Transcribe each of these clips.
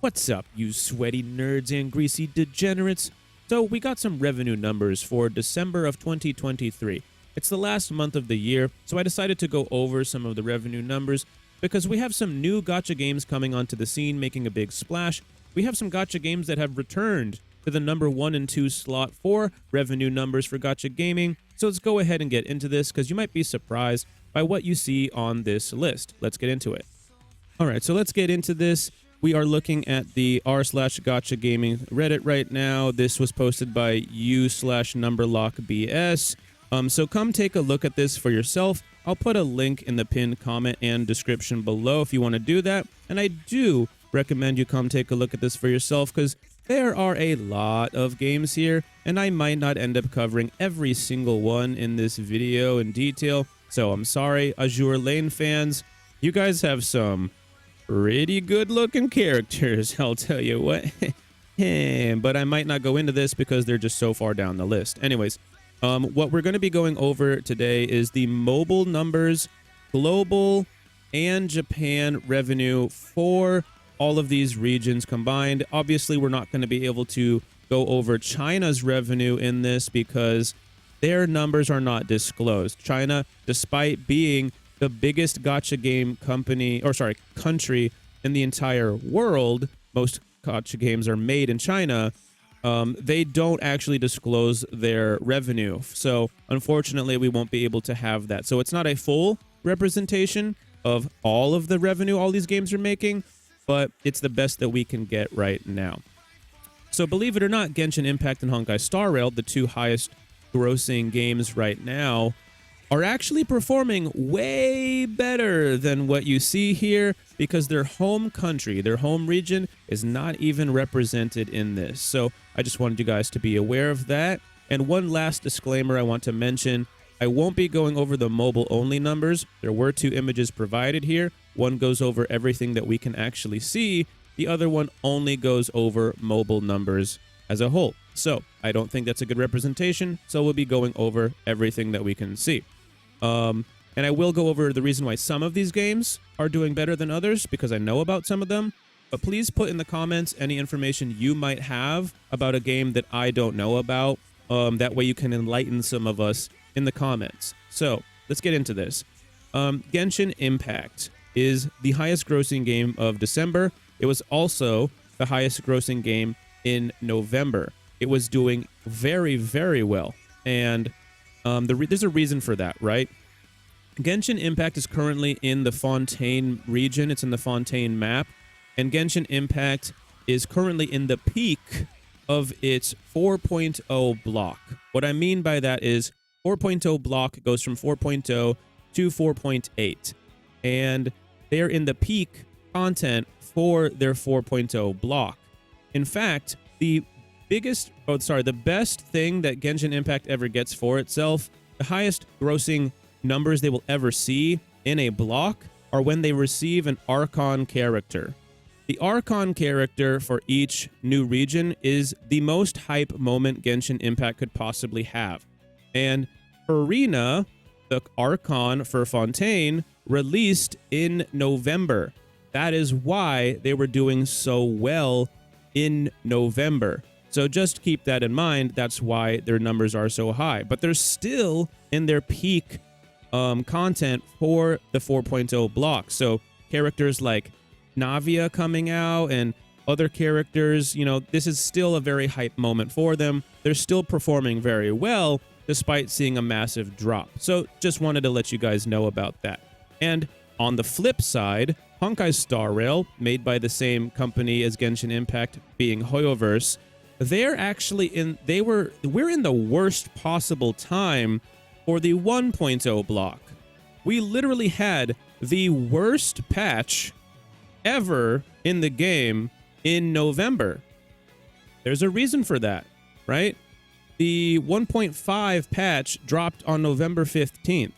What's up, you sweaty nerds and greasy degenerates? So we got some revenue numbers for December of 2023. It's the last month of the year, so I decided to go over some of the revenue numbers because we have some new gacha games coming onto the scene making a big splash. We have some gacha games that have returned to the number 1 and 2 slot for revenue numbers for gacha gaming. So let's go ahead and get into this because you might be surprised by what you see on this list. Let's get into it. All right, so let's get into this. We are looking at the r/gacha gaming Reddit right now. This was posted by u/numberlockbs. So come take a look at this for yourself. I'll put a link in the pinned comment and description below if you want to do that. And I do recommend you come take a look at this for yourself because there are a lot of games here, and I might not end up covering every single one in this video in detail. So I'm sorry, Azure Lane fans. You guys have some pretty good looking characters, I'll tell you what. But I might not go into this because they're just so far down the list. Anyways, what we're going to be going over today is the mobile numbers, global and Japan revenue for all of these regions combined. Obviously, we're not going to be able to go over China's revenue in this because their numbers are not disclosed. China, despite being the biggest gacha game country in the entire world, most gacha games are made in China, they don't actually disclose their revenue. So unfortunately, we won't be able to have that. So it's not a full representation of all of the revenue all these games are making, but it's the best that we can get right now. So believe it or not, Genshin Impact and Honkai Star Rail, the two highest grossing games right now, are actually performing way better than what you see here because their home country, their home region, is not even represented in this. So I just wanted you guys to be aware of that. And one last disclaimer I want to mention, I won't be going over the mobile-only numbers. There were 2 images provided here. One goes over everything that we can actually see. The other one only goes over mobile numbers as a whole. So I don't think that's a good representation, so we'll be going over everything that we can see. And I will go over the reason why some of these games are doing better than others because I know about some of them. But please put in the comments any information you might have about a game that I don't know about. That way you can enlighten some of us in the comments. So let's get into this. Genshin Impact is the highest grossing game of December. It was also the highest grossing game in November. It was doing very, very well. And there's a reason for that, right? Genshin Impact is currently in the Fontaine region. It's in the Fontaine map. And Genshin Impact is currently in the peak of its 4.0 block. What I mean by that is 4.0 block goes from 4.0 to 4.8. And they're in the peak content for their 4.0 block. In fact, the best thing that Genshin Impact ever gets for itself, the highest grossing numbers they will ever see in a block are when they receive an Archon character. The Archon character for each new region is the most hype moment Genshin Impact could possibly have. And Arena, the Archon for Fontaine, released in November. That is why they were doing so well in November. So just keep that in mind. That's why their numbers are so high. But they're still in their peak content for the 4.0 block. So characters like Navia coming out and other characters, this is still a very hype moment for them. They're still performing very well despite seeing a massive drop. So just wanted to let you guys know about that. And on the flip side, Honkai Star Rail, made by the same company as Genshin Impact, being Hoyoverse, we're in the worst possible time for the 1.0 block. We literally had the worst patch ever in the game in November. There's a reason for that, right? The 1.5 patch dropped on November 15th.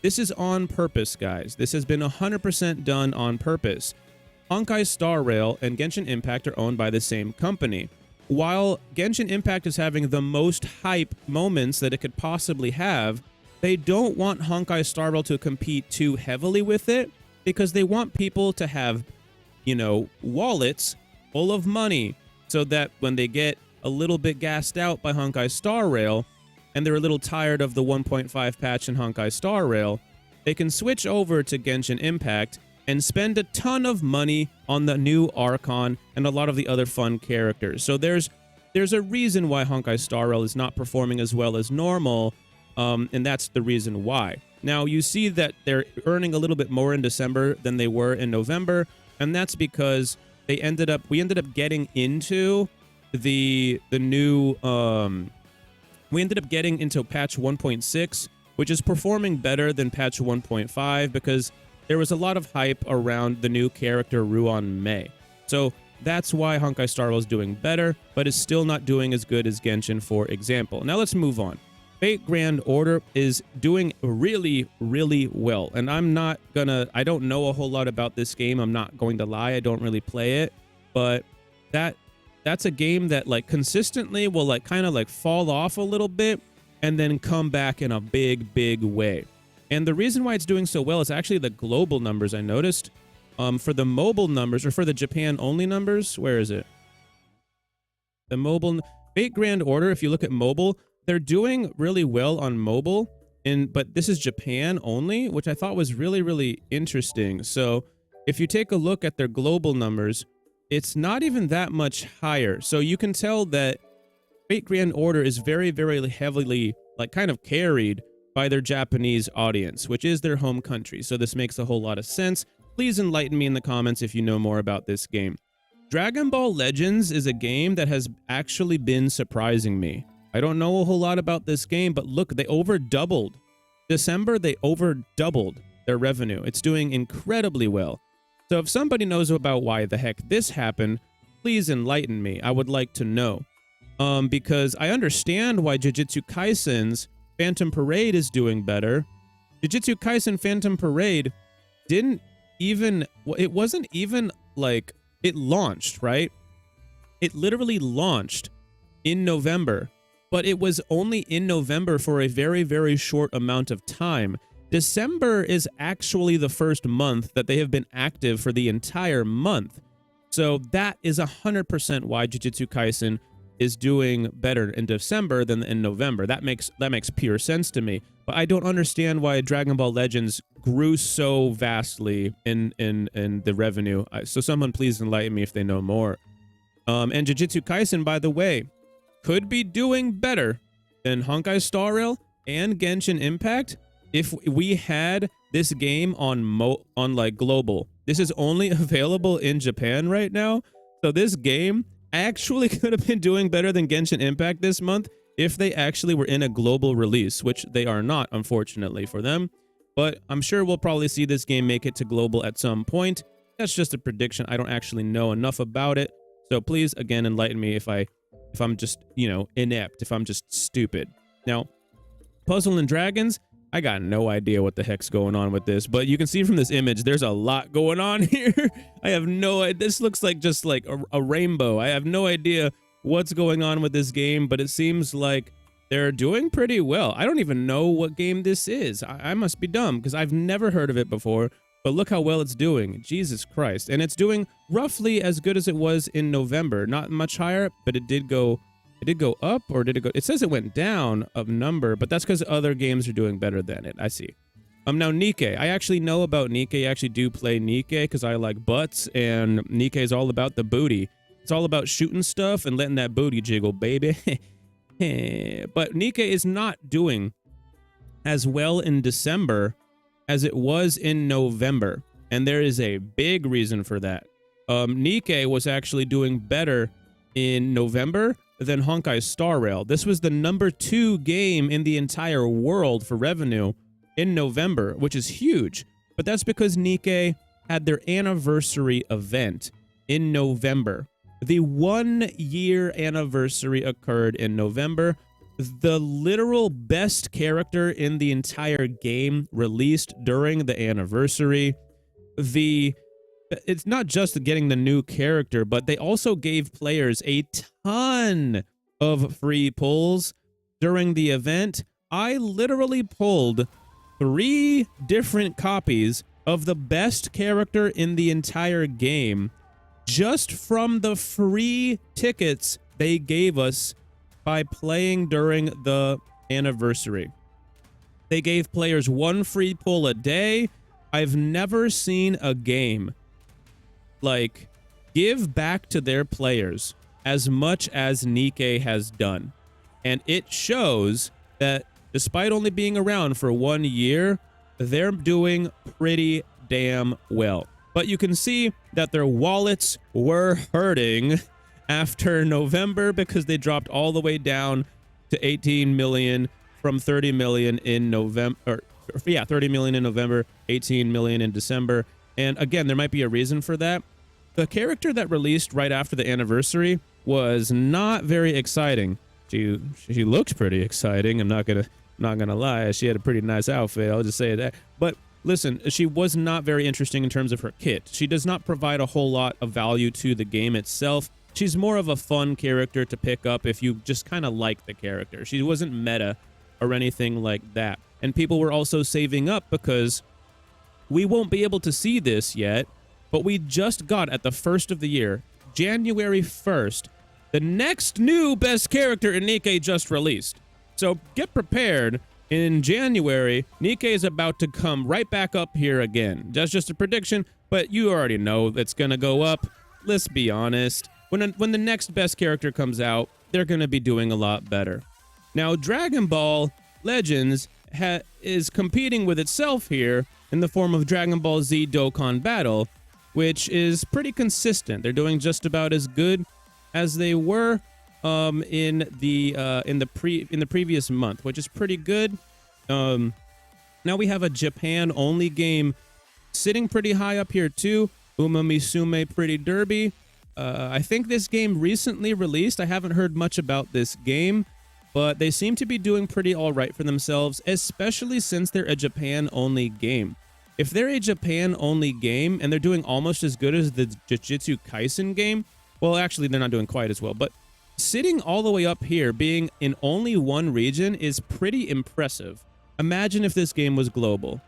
This is on purpose, guys. This has been 100% done on purpose. Honkai Star Rail and Genshin Impact are owned by the same company. While Genshin Impact is having the most hype moments that it could possibly have, they don't want Honkai Star Rail to compete too heavily with it because they want people to have, wallets full of money so that when they get a little bit gassed out by Honkai Star Rail and they're a little tired of the 1.5 patch in Honkai Star Rail, they can switch over to Genshin Impact and spend a ton of money on the new Archon and a lot of the other fun characters. So there's a reason why Honkai Star Rail is not performing as well as normal, and that's the reason why. Now, you see that they're earning a little bit more in December than they were in November, and that's because we ended up getting into the new we ended up getting into patch 1.6, which is performing better than patch 1.5 because there was a lot of hype around the new character Ruan Mei. So that's why Honkai Star Rail is doing better, but is still not doing as good as Genshin, for example. Now let's move on. VIII Grand Order is doing really, really well. And I don't know a whole lot about this game. I'm not going to lie. I don't really play it. But that's a game that like consistently will like kind of like fall off a little bit and then come back in a big, big way. And the reason why it's doing so well is actually the global numbers I noticed. For the mobile numbers, or for the Japan-only numbers, where is it? The mobile... VIII Grand Order, if you look at mobile, they're doing really well on mobile, but this is Japan only, which I thought was really, really interesting. So if you take a look at their global numbers, it's not even that much higher. So you can tell that VIII Grand Order is very, very heavily, like, kind of carried by their Japanese audience, which is their home country. So this makes a whole lot of sense. Please enlighten me in the comments if you know more about this game. Dragon Ball Legends is a game that has actually been surprising me. I don't know a whole lot about this game, but look, they over doubled. December, they over doubled their revenue. It's doing incredibly well. So if somebody knows about why the heck this happened, please enlighten me. I would like to know. Because I understand why Jujutsu Kaisen's Phantom Parade is doing better. Jujutsu Kaisen Phantom Parade didn't even... It wasn't even like... It launched, right? It literally launched in November, but it was only in November for a very, very short amount of time. December is actually the first month that they have been active for the entire month. So that is 100% why Jujutsu Kaisen is doing better in December than in November. That makes pure sense to me. But I don't understand why Dragon Ball Legends grew so vastly in the revenue. So someone please enlighten me if they know more. And Jujutsu Kaisen, by the way, could be doing better than Honkai Star Rail and Genshin Impact if we had this game on like global. This is only available in Japan right now. So this game actually could have been doing better than Genshin Impact this month if they actually were in a global release, which they are not, unfortunately, for them. But I'm sure we'll probably see this game make it to global at some point. That's just a prediction. I don't actually know enough about it. So please, again, enlighten me if I'm just, you know, inept, if I'm just stupid. Now, Puzzle and Dragons, I got no idea what the heck's going on with this, but you can see from this image, there's a lot going on here. I have no idea. This looks like just like a rainbow. I have no idea what's going on with this game, but it seems like they're doing pretty well. I don't even know what game this is. I must be dumb because I've never heard of it before, but look how well it's doing. Jesus Christ. And it's doing roughly as good as it was in November. Not much higher, but it did go up, or did it go? It says it went down of number, but that's because other games are doing better than it. I see. Now Nikke. I actually know about Nikke. I actually do play Nikke because I like butts, and Nikke is all about the booty. It's all about shooting stuff and letting that booty jiggle, baby. But Nikke is not doing as well in December as it was in November, and there is a big reason for that. Nikke was actually doing better in November than Honkai Star Rail. This was the #2 game in the entire world for revenue in November, which is huge. But that's because Nikke had their anniversary event in November. The 1-year anniversary occurred in November. The literal best character in the entire game released during the anniversary. It's not just getting the new character, but they also gave players a ton of free pulls during the event. I literally pulled 3 different copies of the best character in the entire game just from the free tickets they gave us by playing during the anniversary. They gave players 1 free pull a day. I've never seen a game like give back to their players as much as Nikke has done. And it shows that despite only being around for 1 year, they're doing pretty damn well. But you can see that their wallets were hurting after November because they dropped all the way down to 18 million from 30 million in November. 30 million in November, 18 million in December. And again, there might be a reason for that. The character that released right after the anniversary was not very exciting. She looked pretty exciting. I'm not gonna lie. She had a pretty nice outfit. I'll just say that. But listen, she was not very interesting in terms of her kit. She does not provide a whole lot of value to the game itself. She's more of a fun character to pick up if you just kind of like the character. She wasn't meta or anything like that. And people were also saving up because we won't be able to see this yet, but we just got at the first of the year, January 1st, the next new best character in Nikke just released. So get prepared. In January, Nikke is about to come right back up here again. That's just a prediction, but you already know it's going to go up. Let's be honest. When the next best character comes out, they're going to be doing a lot better. Now, Dragon Ball Legends is competing with itself here in the form of Dragon Ball Z Dokkan Battle, which is pretty consistent. They're doing just about as good as they were in the previous month, which is pretty good. Now we have a Japan-only game sitting pretty high up here too. Musume Pretty Derby. I think this game recently released. I haven't heard much about this game, but they seem to be doing pretty all right for themselves, especially since they're a Japan-only game. If they're a Japan-only game and they're doing almost as good as the Jujutsu Kaisen game, well, actually, they're not doing quite as well, but sitting all the way up here, being in only one region, is pretty impressive. Imagine if this game was global.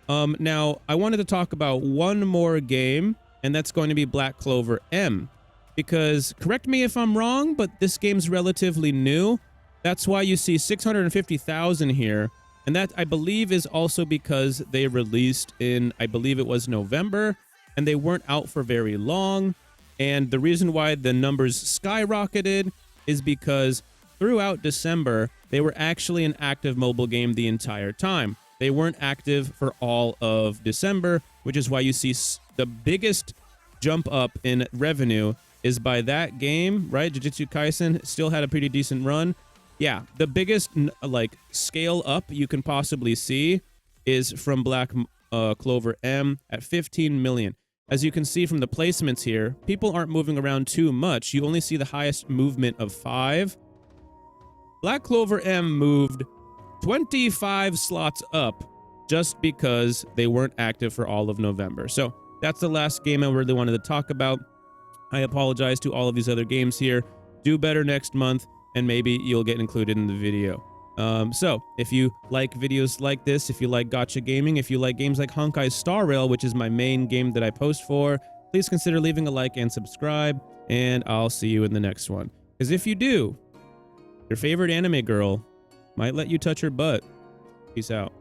Now, I wanted to talk about one more game, and that's going to be Black Clover M. Because, correct me if I'm wrong, but this game's relatively new. That's why you see 650,000 here. And that, I believe, is also because they released in, I believe it was November, and they weren't out for very long. And the reason why the numbers skyrocketed is because throughout December, they were actually an active mobile game the entire time. They weren't active for all of December, which is why you see the biggest jump up in revenue is by that game, right? Jujutsu Kaisen still had a pretty decent run. Yeah, the biggest like scale up you can possibly see is from Black Clover M at 15 million. As you can see from the placements here, people aren't moving around too much. You only see the highest movement of 5. Black Clover M moved 25 slots up just because they weren't active for all of November. So that's the last game I really wanted to talk about. I apologize to all of these other games here. Do better next month, and maybe you'll get included in the video. So if you like videos like this, if you like gacha gaming, if you like games like Honkai Star Rail, which is my main game that I post for, please consider leaving a like and subscribe, and I'll see you in the next one. Because if you do, your favorite anime girl might let you touch her butt. Peace out.